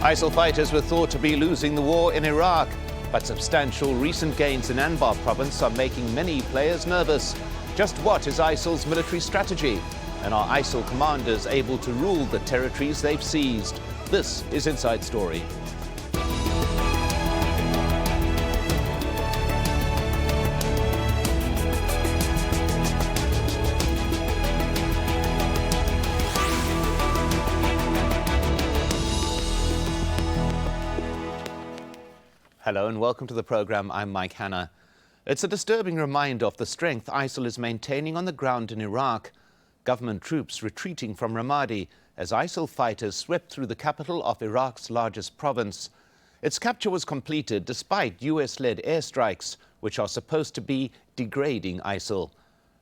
ISIL fighters were thought to be losing the war in Iraq, but substantial recent gains in ANBAR province are making many players nervous. Just what is ISIL's military strategy? And are ISIL commanders able to rule the territories they've seized? This is Inside Story. Hello and welcome to the program. I'm Mike Hanna. It's a disturbing reminder of the strength ISIL is maintaining on the ground in Iraq. Government troops retreating from Ramadi as ISIL fighters swept through the capital of Iraq's largest province. Its capture was completed despite US-led airstrikes, which are supposed to be degrading ISIL.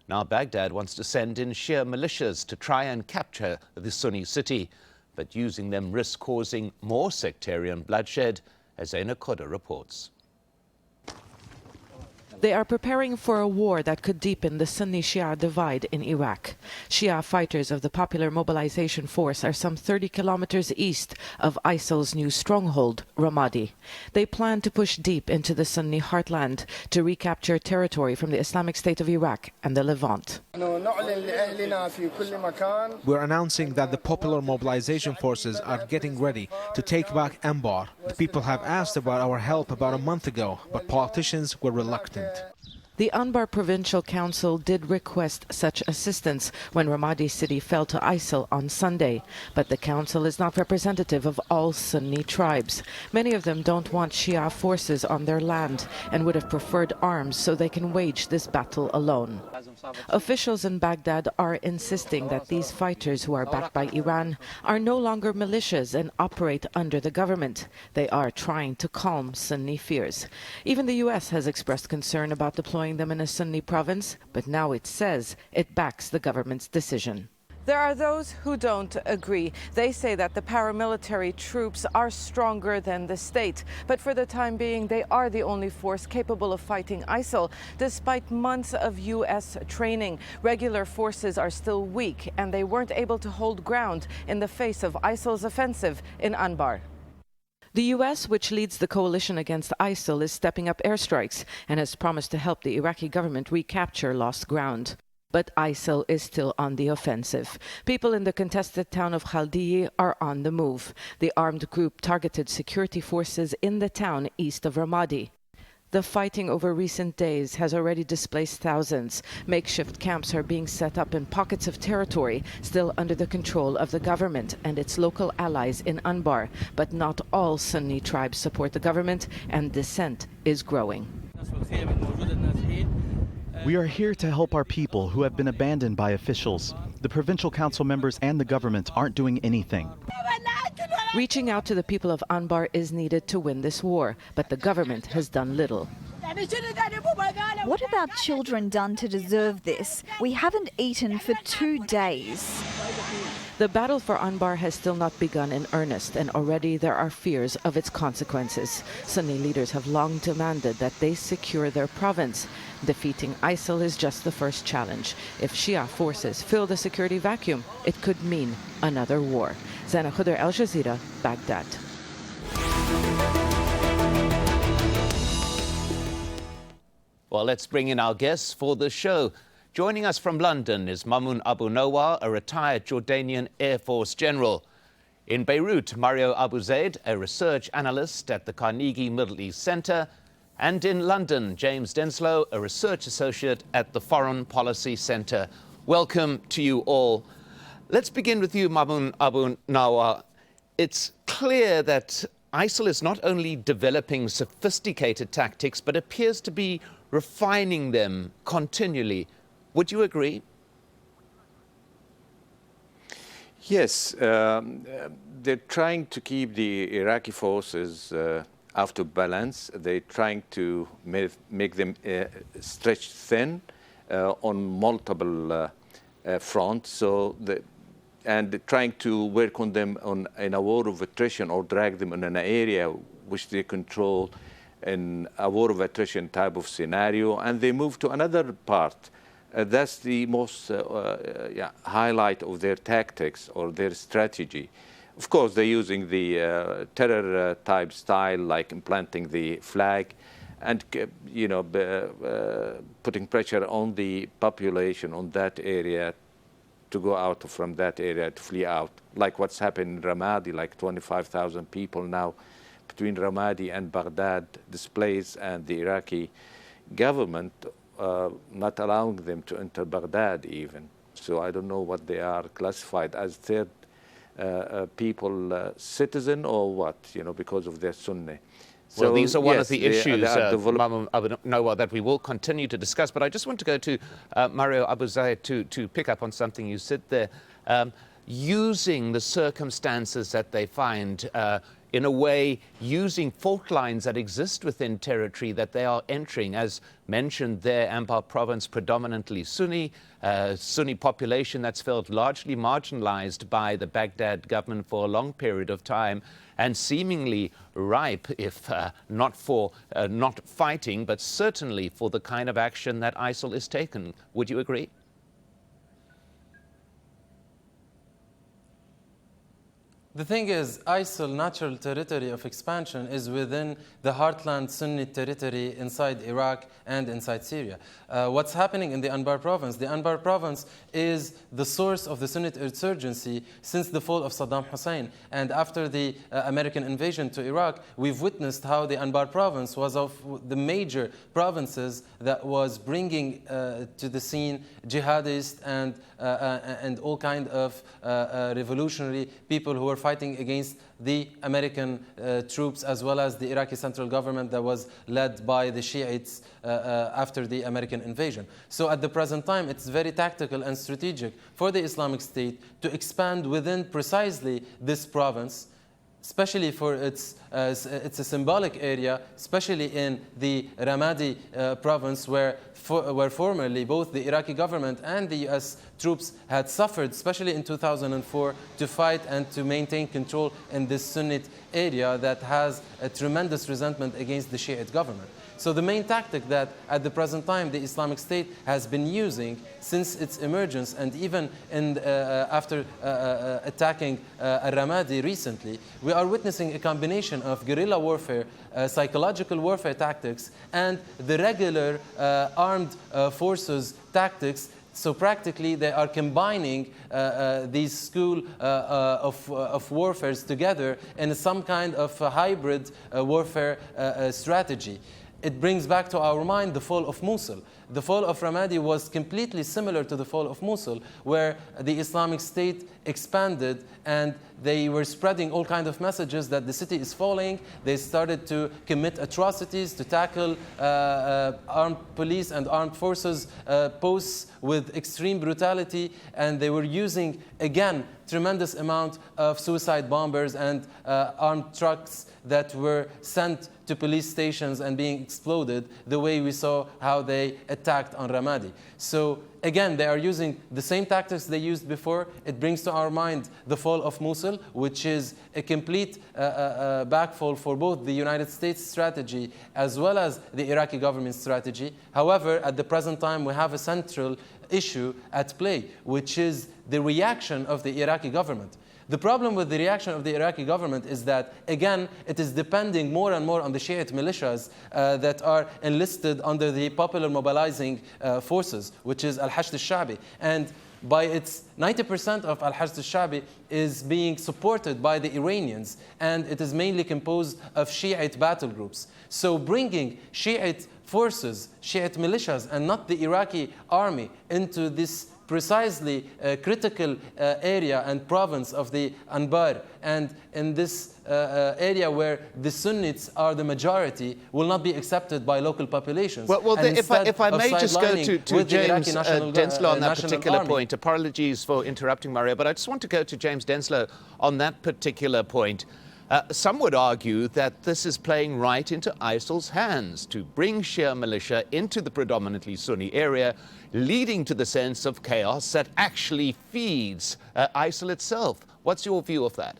Now Baghdad wants to send in Shia militias to try and capture the Sunni city, but using them risks causing more sectarian bloodshed, as Zaina Koda reports. They are preparing for a war that could deepen the Sunni-Shia divide in Iraq. Shia fighters of the Popular Mobilization Force are some 30 kilometers east of ISIL's new stronghold, Ramadi. They plan to push deep into the Sunni heartland to recapture territory from the Islamic State of Iraq and the Levant. We're announcing that the Popular Mobilization Forces are getting ready to take back ANBAR. The people have asked about our help about a month ago, but politicians were reluctant. The ANBAR Provincial Council did request such assistance when Ramadi city fell to ISIL on Sunday, but the council is not representative of all Sunni tribes. Many of them don't want Shia forces on their land and would have preferred arms so they can wage this battle alone. Officials in Baghdad are insisting that these fighters, who are backed by Iran, are no longer militias and operate under the government. They are trying to calm Sunni fears. Even the US has expressed concern about deploying them in a Sunni province, but now it says it backs the government's decision. There are those who don't agree. They say that the paramilitary troops are stronger than the state, but for the time being they are the only force capable of fighting ISIL. Despite months of US training, regular forces are still weak and they weren't able to hold ground in the face of ISIL's offensive in ANBAR. The US, which leads the coalition against ISIL, is stepping up airstrikes and has promised to help the Iraqi government recapture lost ground. But ISIL is still on the offensive. People in the contested town of Khaldiyi are on the move. The armed group targeted security forces in the town east of Ramadi. The fighting over recent days has already displaced thousands. Makeshift camps are being set up in pockets of territory still under the control of the government and its local allies in ANBAR. But not all Sunni tribes support the government, and dissent is growing. We are here to help our people who have been abandoned by officials. The provincial council members and the government aren't doing anything. Reaching out to the people of ANBAR is needed to win this war, but the government has done little. What about children done to deserve this? We haven't eaten for 2 days. The battle for ANBAR has still not begun in earnest, and already there are fears of its consequences. Sunni leaders have long demanded that they secure their province. Defeating ISIL is just the first challenge. If Shia forces fill the security vacuum, it could mean another war. Zaina Koda, Al Jazeera, Baghdad. Well, let's bring in our guests for the show. Joining us from London is MAMOUN Abu-NOWAR, a retired Jordanian Air Force general. In Beirut, Mario Abu Zaid, a research analyst at the Carnegie Middle East Center. And in London, James Denslow, a research associate at the Foreign Policy Center. Welcome to you all. Let's begin with you, MAMOUN Abu-NOWAR. It's clear that ISIL is not only developing sophisticated tactics, but appears to be refining them continually. Would you agree? Yes, they're trying to keep the Iraqi forces out of balance. They're trying to make them stretched thin on multiple fronts. And trying to work on them in a war of attrition or drag them in an area which they control in a war of attrition type of scenario, and they move to another part. That's the most highlight of their tactics or their strategy. Of course, they're using the terror type style, like implanting the flag, and putting pressure on the population on that area to go out from that area, to flee out, like what's happened in Ramadi, like 25,000 people now between Ramadi and Baghdad displaced, and the Iraqi government not allowing them to enter Baghdad even. So I don't know what they are classified as, third people citizen or what, because of their Sunni. Well, these are one of the issues, MAMOUN ABU-NOWAR, that we will continue to discuss. But I just want to go to Mario Abu Zaid to pick up on something you said there. Using the circumstances that they find, in a way, using fault lines that exist within territory that they are entering. As mentioned there, ANBAR province predominantly Sunni, Sunni population that's felt largely marginalized by the Baghdad government for a long period of time, and seemingly ripe, if not for not fighting, but certainly for the kind of action that ISIL is taken. Would you agree? The thing is, ISIL natural territory of expansion is within the heartland Sunni territory inside Iraq and inside Syria. What's happening in the Anbar province? The Anbar province is the source of the Sunnite insurgency since the fall of Saddam Hussein. And after the American invasion to Iraq, we've witnessed how the Anbar province was of the major provinces that was bringing to the scene jihadists and all kind of revolutionary people who were fighting against the American troops, as well as the Iraqi central government that was led by the Shiites after the American invasion. So at the present time, it's very tactical and strategic for the Islamic State to expand within precisely this province, especially for it's a symbolic area, especially in the Ramadi province, where formerly both the Iraqi government and the US troops had suffered, especially in 2004, to fight and to maintain control in this Sunnite area that has a tremendous resentment against the Shiite government. So the main tactic that at the present time the Islamic State has been using since its emergence, and even after attacking Ramadi recently, we are witnessing a combination of guerrilla warfare, psychological warfare tactics, and the regular armed forces tactics. So practically they are combining these school of warfares together in some kind of hybrid warfare strategy. It brings back to our mind the fall of Mosul. The fall of Ramadi was completely similar to the fall of Mosul, where the Islamic State expanded and they were spreading all kinds of messages that the city is falling. They started to commit atrocities, to tackle armed police and armed forces posts with extreme brutality, and they were using, again, tremendous amount of suicide bombers and armed trucks that were sent to police stations and being exploded, the way we saw how they attacked on Ramadi. So again, they are using the same tactics they used before. It brings to our mind the fall of Mosul, which is a complete backfall for both the United States strategy as well as the Iraqi government strategy. However, at the present time, we have a central issue at play, which is the reaction of the Iraqi government. The problem with the reaction of the Iraqi government is that, again, it is depending more and more on the Shiite militias that are enlisted under the popular mobilizing forces, which is Al-Hashd al-Sha'bi. And by its 90% of Al-Hashd al-Sha'bi is being supported by the Iranians, and it is mainly composed of Shiite battle groups. So bringing Shiite forces, Shiite militias, and not the Iraqi army into this precisely critical area and province of the Anbar, and in this area where the Sunnis are the majority, will not be accepted by local populations. Well if I may just go to James Denslow on that particular point. Apologies for interrupting, Mario, but I just want to go to James Denslow on that particular point. Some would argue that this is playing right into ISIL's hands to bring Shia militia into the predominantly Sunni area, leading to the sense of chaos that actually feeds ISIL itself. What's your view of that?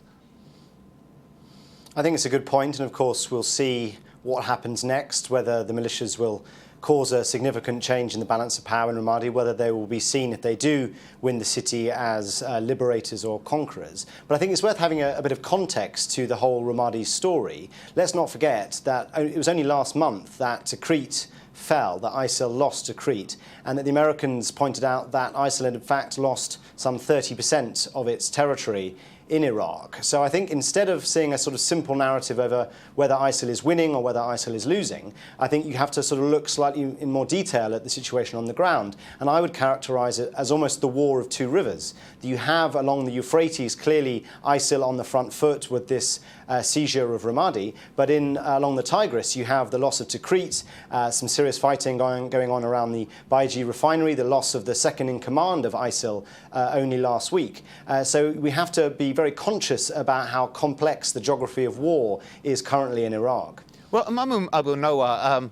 I think it's a good point, and of course we'll see what happens next, whether the militias will cause a significant change in the balance of power in Ramadi, whether they will be seen, if they do win the city, as liberators or conquerors. But I think it's worth having a bit of context to the whole Ramadi story. Let's not forget that it was only last month that Tikrit fell, that ISIL lost Tikrit, and that the Americans pointed out that ISIL had in fact lost some 30% of its territory in Iraq. So I think instead of seeing a sort of simple narrative over whether ISIL is winning or whether ISIL is losing, I think you have to sort of look slightly in more detail at the situation on the ground. And I would characterize it as almost the war of two rivers. You have along the Euphrates clearly ISIL on the front foot with this seizure of Ramadi, but along the Tigris you have the loss of Tikrit, some serious fighting going on around the Baiji refinery, the loss of the second in command of ISIL only last week. So we have to be very conscious about how complex the geography of war is currently in Iraq. Well, MAMOUN Abu-NOWAR,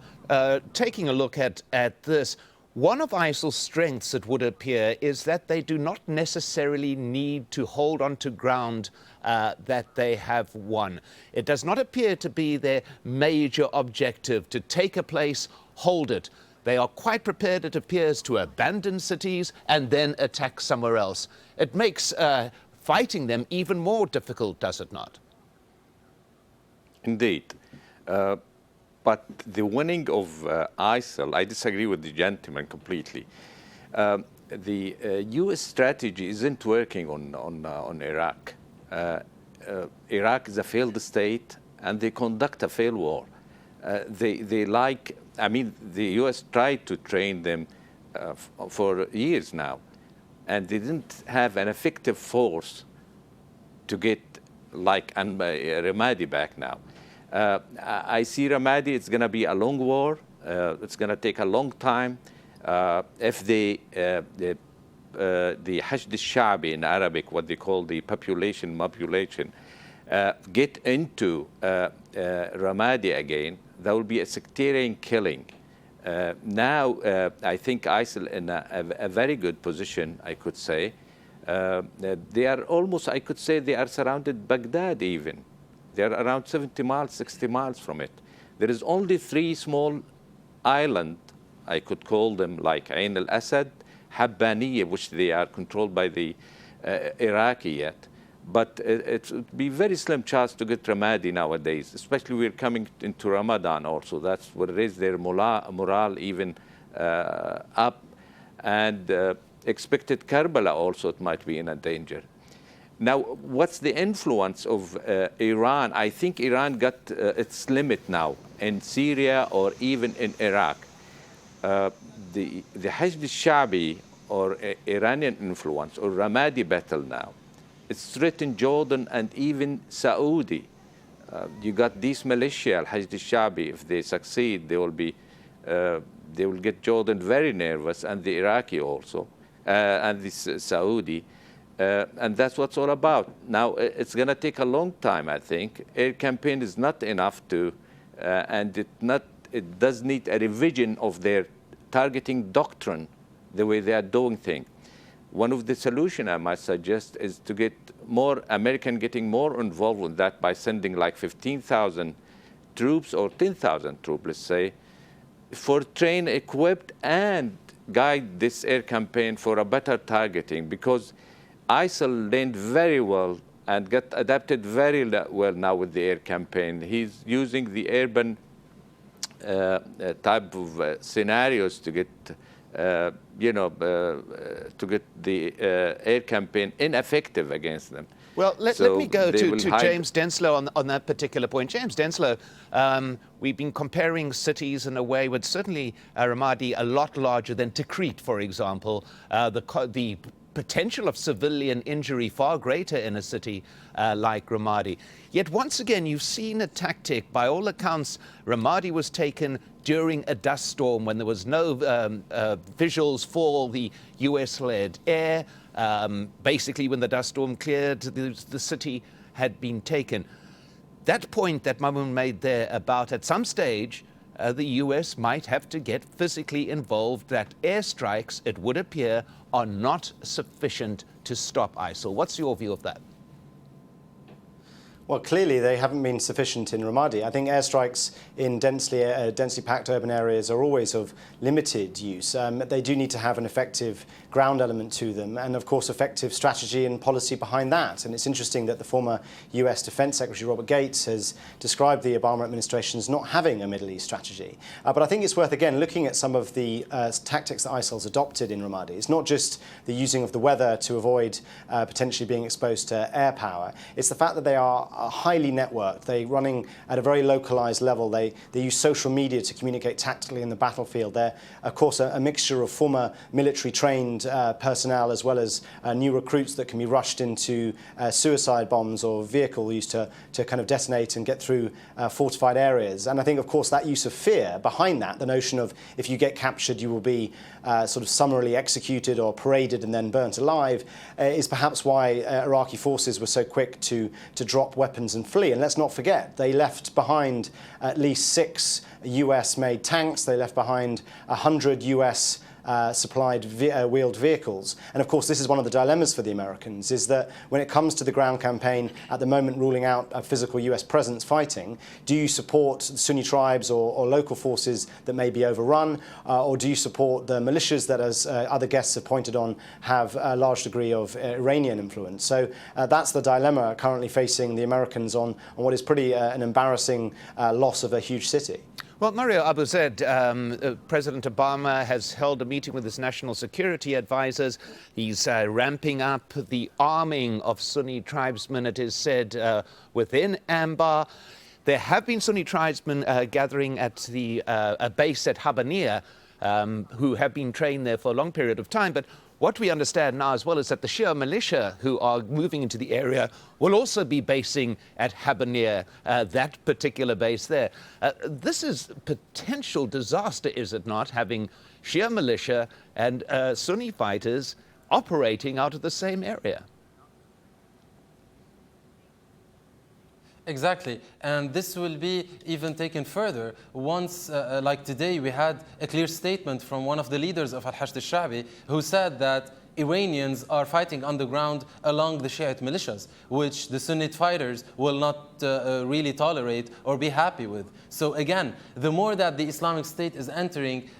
taking a look at this, one of ISIL's strengths, it would appear, is that they do not necessarily need to hold on to ground that they have won. It does not appear to be their major objective to take a place, hold it. They are quite prepared, it appears, to abandon cities and then attack somewhere else. It makes fighting them even more difficult, does it not? Indeed. But the winning of ISIL, I disagree with the gentleman completely. The U.S. strategy isn't working on Iraq. Iraq is a failed state, and they conduct a failed war. The U.S. tried to train them for years now, and they didn't have an effective force to get like Ramadi back now. I see Ramadi, it's going to be a long war. It's going to take a long time. If the Hashd al-Sha'bi in Arabic, what they call the population, get into Ramadi again, there will be a sectarian killing. Now, I think ISIL in a very good position, I could say. They are almost, I could say, they are surrounded Baghdad even. They are around 70 miles, 60 miles from it. There is only 3 small islands, I could call them, like Ain al-Asad, Habbaniya, which they are controlled by the Iraqi yet. But it would be very slim chance to get Ramadi nowadays, especially we're coming into Ramadan also. That's what it is, their morale even up. And expected Karbala also, it might be in a danger. Now, what's the influence of Iran? I think Iran got its limit now in Syria or even in Iraq. The Hashd al-Sha'bi or Iranian influence or Ramadi battle now, it's threatened Jordan and even Saudi. You got these militia, Hashd al-Sha'bi, if they succeed, they will get Jordan very nervous, and the Iraqi also, and the Saudi. And that's what's all about. Now, it's going to take a long time, I think. Air campaign is not enough to, and it does need a revision of their targeting doctrine, the way they are doing things. One of the solutions I might suggest is to get more American getting more involved with that by sending like 15,000 troops or 10,000 troops, let's say, for train, equipped, and guide this air campaign for a better targeting, because ISIL learned very well and got adapted very well now with the air campaign. He's using the urban type of scenarios to get, to get the air campaign ineffective against them. Well, let me go to James Denslow on that particular point. James Denslow, we've been comparing cities in a way with certainly Ramadi a lot larger than Tikrit, for example. The potential of civilian injury far greater in a city like Ramadi. Yet once again, you've seen a tactic. By all accounts, Ramadi was taken during a dust storm when there was no visuals for the US-led air. Basically, when the dust storm cleared, the city had been taken. That point that MAMOUN made there about at some stage, the US might have to get physically involved, that airstrikes, it would appear, are not sufficient to stop ISIL. What's your view of that? Well, clearly they haven't been sufficient in Ramadi. I think airstrikes in densely packed urban areas are always of limited use. They do need to have an effective ground element to them and, of course, effective strategy and policy behind that. And it's interesting that the former US Defense Secretary Robert Gates has described the Obama administration as not having a Middle East strategy. But I think it's worth, again, looking at some of the tactics that ISIL's adopted in Ramadi. It's not just the using of the weather to avoid potentially being exposed to air power. It's the fact that they are highly networked. They're running at a very localized level. They use social media to communicate tactically in the battlefield. They're, of course, a mixture of former military trained personnel as well as new recruits that can be rushed into suicide bombs or vehicle used to kind of detonate and get through fortified areas. And I think, of course, that use of fear behind that, the notion of if you get captured, you will be sort of summarily executed or paraded and then burnt alive, is perhaps why Iraqi forces were so quick to drop weapons and flee. And let's not forget, they left behind at least 6 US-made tanks. They left behind 100 US supplied wheeled vehicles. And of course, this is one of the dilemmas for the Americans, is that when it comes to the ground campaign, at the moment ruling out a physical US presence fighting, do you support Sunni tribes or local forces that may be overrun, or do you support the militias that, as other guests have pointed on, have a large degree of Iranian influence? So that's the dilemma currently facing the Americans on what is pretty an embarrassing loss of a huge city. Well, Mario Abu Zaid, President Obama has held a meeting with his national security advisors. He's ramping up the arming of Sunni tribesmen, it is said, within ANBAR. There have been Sunni tribesmen gathering at a base at Habbaniyah who have been trained there for a long period of time. But what we understand now as well is that the Shia militia who are moving into the area will also be basing at Habbaniyah, that particular base there. This is potential disaster, is it not, having Shia militia and Sunni fighters operating out of the same area? Exactly, and this will be even taken further once, like today, we had a clear statement from one of the leaders of Al-Hashd al-Sha'bi who said that Iranians are fighting on the ground along the Shiite militias, which the Sunnite fighters will not really tolerate or be happy with. So again, the more that the Islamic State is entering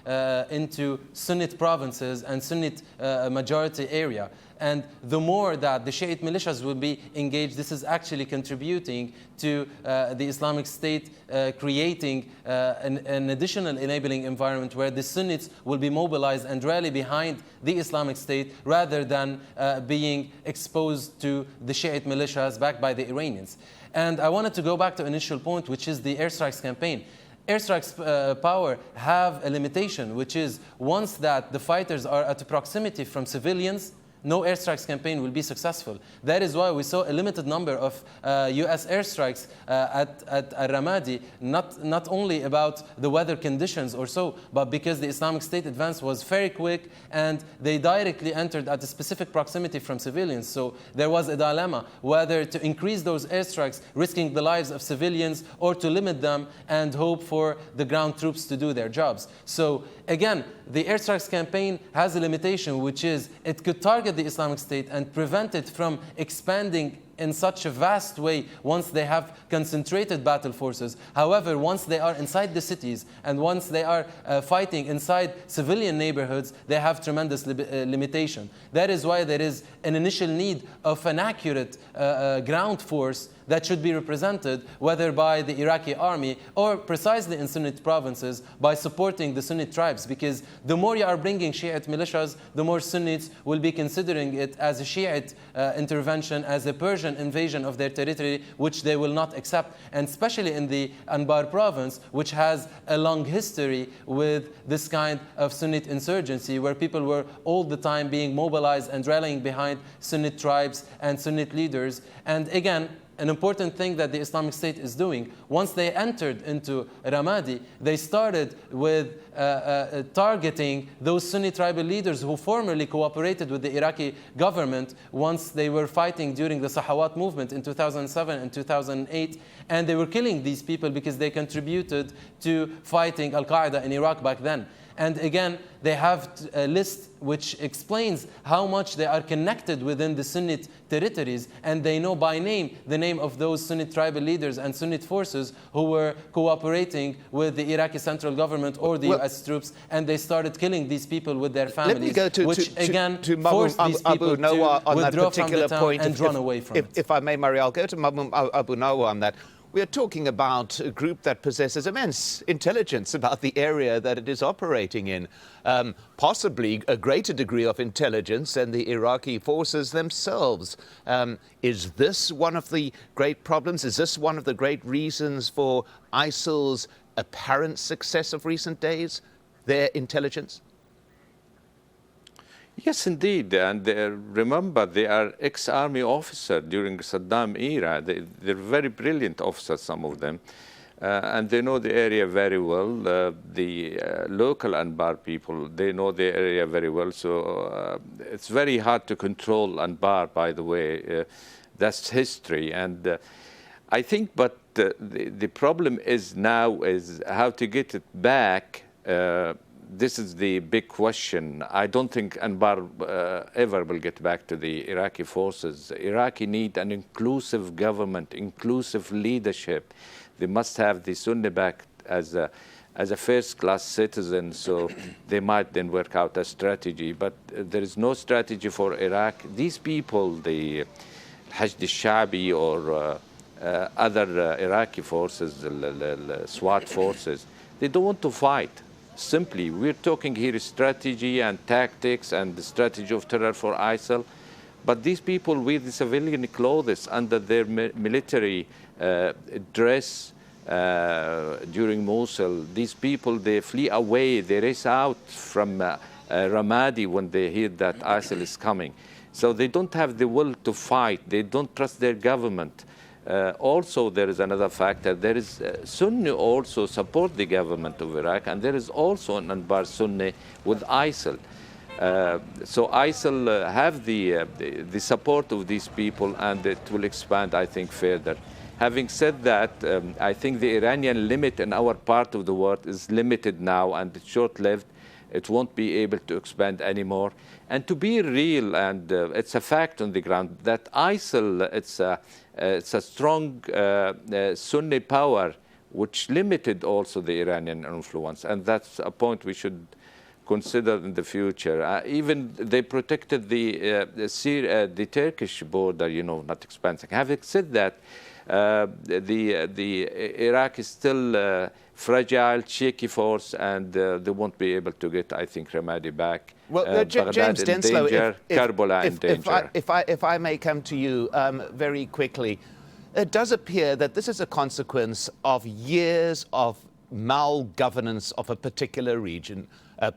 into Sunnite provinces and Sunnite majority area, and the more that the Shiite militias will be engaged, this is actually contributing to the Islamic State creating an additional enabling environment where the Sunnis will be mobilized and rally behind the Islamic State rather than being exposed to the Shiite militias backed by the Iranians. And I wanted to go back to an initial point, which is the airstrikes campaign. Airstrikes power have a limitation, which is once that the fighters are at a proximity from civilians, no airstrikes campaign will be successful. That is why we saw a limited number of US airstrikes at Ramadi, not only about the weather conditions or so, but because the Islamic State advance was very quick and they directly entered at a specific proximity from civilians. So there was a dilemma whether to increase those airstrikes, risking the lives of civilians, or to limit them and hope for the ground troops to do their jobs. So again, the airstrikes campaign has a limitation, which is it could target the Islamic State and prevent it from expanding in such a vast way once they have concentrated battle forces. However, once they are inside the cities and once they are fighting inside civilian neighborhoods, they have tremendous limitation. That is why there is an initial need of an accurate ground force that should be represented, whether by the Iraqi army or precisely in Sunnite provinces by supporting the Sunnite tribes, because the more you are bringing Shiite militias, the more Sunnites will be considering it as a Shiite intervention, as a Persian invasion of their territory, which they will not accept. And especially in the ANBAR province, which has a long history with this kind of Sunnite insurgency, where people were all the time being mobilized and rallying behind Sunnite tribes and Sunnite leaders. And again, an important thing that the Islamic State is doing, once they entered into Ramadi, they started with targeting those Sunni tribal leaders who formerly cooperated with the Iraqi government once they were fighting during the Sahawat movement in 2007 and 2008. And they were killing these people because they contributed to fighting Al-Qaeda in Iraq back then. And again, they have a list which explains how much they are connected within the Sunnite territories, and they know by name the name of those Sunnite tribal leaders and Sunnite forces who were cooperating with the Iraqi central government or the US troops, and they started killing these people with their families, let me go to, which again to forced these people Abu-NOWAR to on that withdraw from particular the town point. and run away from it. If I may, Mario, I'll go to MAMOUN Abu-NOWAR on that. We are talking about a group that possesses immense intelligence about the area that it is operating in, possibly a greater degree of intelligence than the Iraqi forces themselves. Is this one of the great problems? Is this one of the great reasons for ISIL's apparent success of recent days, their intelligence? Yes, indeed. And remember, they are ex-army officers during Saddam era. They're very brilliant officers, some of them. And they know the area very well. The local ANBAR people, they know the area very well. So it's very hard to control ANBAR, by the way. That's history. And I think, but the problem is now is how to get it back. This is the big question. I don't think ANBAR ever will get back to the Iraqi forces. Iraqi need an inclusive government, inclusive leadership. They must have the Sunni back as a first-class citizen, so they might then work out a strategy. But there is no strategy for Iraq. These people, the Hashd al-Sha'bi or other Iraqi forces, the SWAT forces, they don't want to fight. Simply, we're talking here strategy and tactics and the strategy of terror for ISIL. But these people wear the civilian clothes under their military dress during Mosul. These people, they flee away, they race out from Ramadi when they hear that ISIL is coming. So they don't have the will to fight. They don't trust their government. Also, there is another factor. There is Sunni also support the government of Iraq, and there is also an ANBAR Sunni with ISIL. So ISIL have the support of these people, and it will expand, I think, further. Having said that, I think the Iranian limit in our part of the world is limited now, and it's short-lived. It won't be able to expand anymore. And to be real, and it's a fact on the ground, that ISIL, it's a strong Sunni power, which limited also the Iranian influence. And that's a point we should consider in the future. Even they protected the Turkish border, you know, not expanding. Having said that, the Iraq is still fragile, shaky force, and they won't be able to get, I think, Ramadi back. Well, James Denslow, Karbala in danger. If I may come to you very quickly, it does appear that this is a consequence of years of malgovernance of a particular region.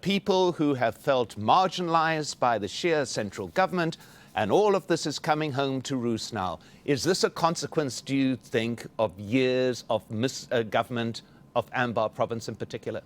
People who have felt marginalized by the Shia central government, and all of this is coming home to roost now. Is this a consequence, do you think, of years of misgovernment of Anbar province in particular?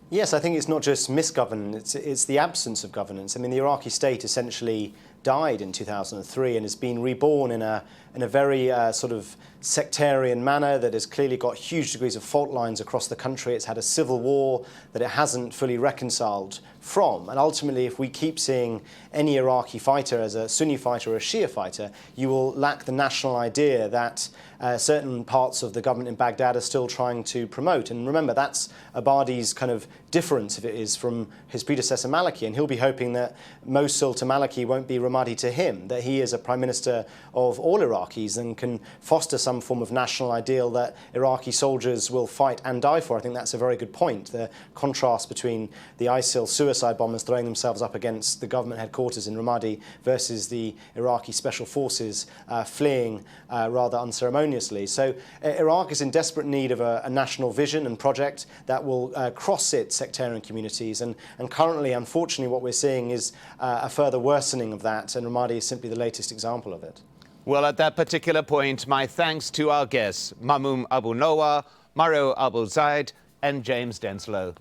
Yes, I think it's not just misgovernance, it's the absence of governance. I mean, the Iraqi state essentially died in 2003 and has been reborn in a very sort of sectarian manner that has clearly got huge degrees of fault lines across the country. It's had a civil war that it hasn't fully reconciled from. And ultimately, if we keep seeing any Iraqi fighter as a Sunni fighter or a Shia fighter, you will lack the national idea that certain parts of the government in Baghdad are still trying to promote. And remember, that's Abadi's kind of difference, if it is, from his predecessor Maliki. And he'll be hoping that Mosul to Maliki won't be Ramadi to him, that he is a prime minister of all Iraqis and can foster some form of national ideal that Iraqi soldiers will fight and die for. I think that's a very good point. The contrast between the ISIL suicide bombers throwing themselves up against the government headquarters in Ramadi versus the Iraqi special forces fleeing rather unceremoniously. So Iraq is in desperate need of a national vision and project that will cross its sectarian communities. And currently, unfortunately, what we're seeing is a further worsening of that, and Ramadi is simply the latest example of it. Well, at that particular point, my thanks to our guests, MAMOUN Abu-NOWAR, Mario Abu-Zaid, and James Denslow.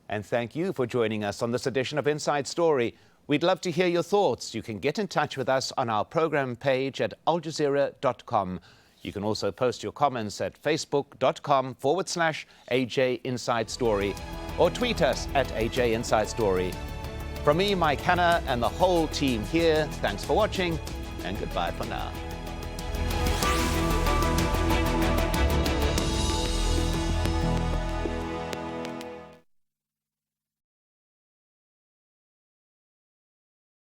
And thank you for joining us on this edition of Inside Story. We'd love to hear your thoughts. You can get in touch with us on our program page at aljazeera.com. You can also post your comments at facebook.com/AJ Inside Story or tweet us at AJ Inside Story. From me, Mike Hanna, and the whole team here, thanks for watching and goodbye for now.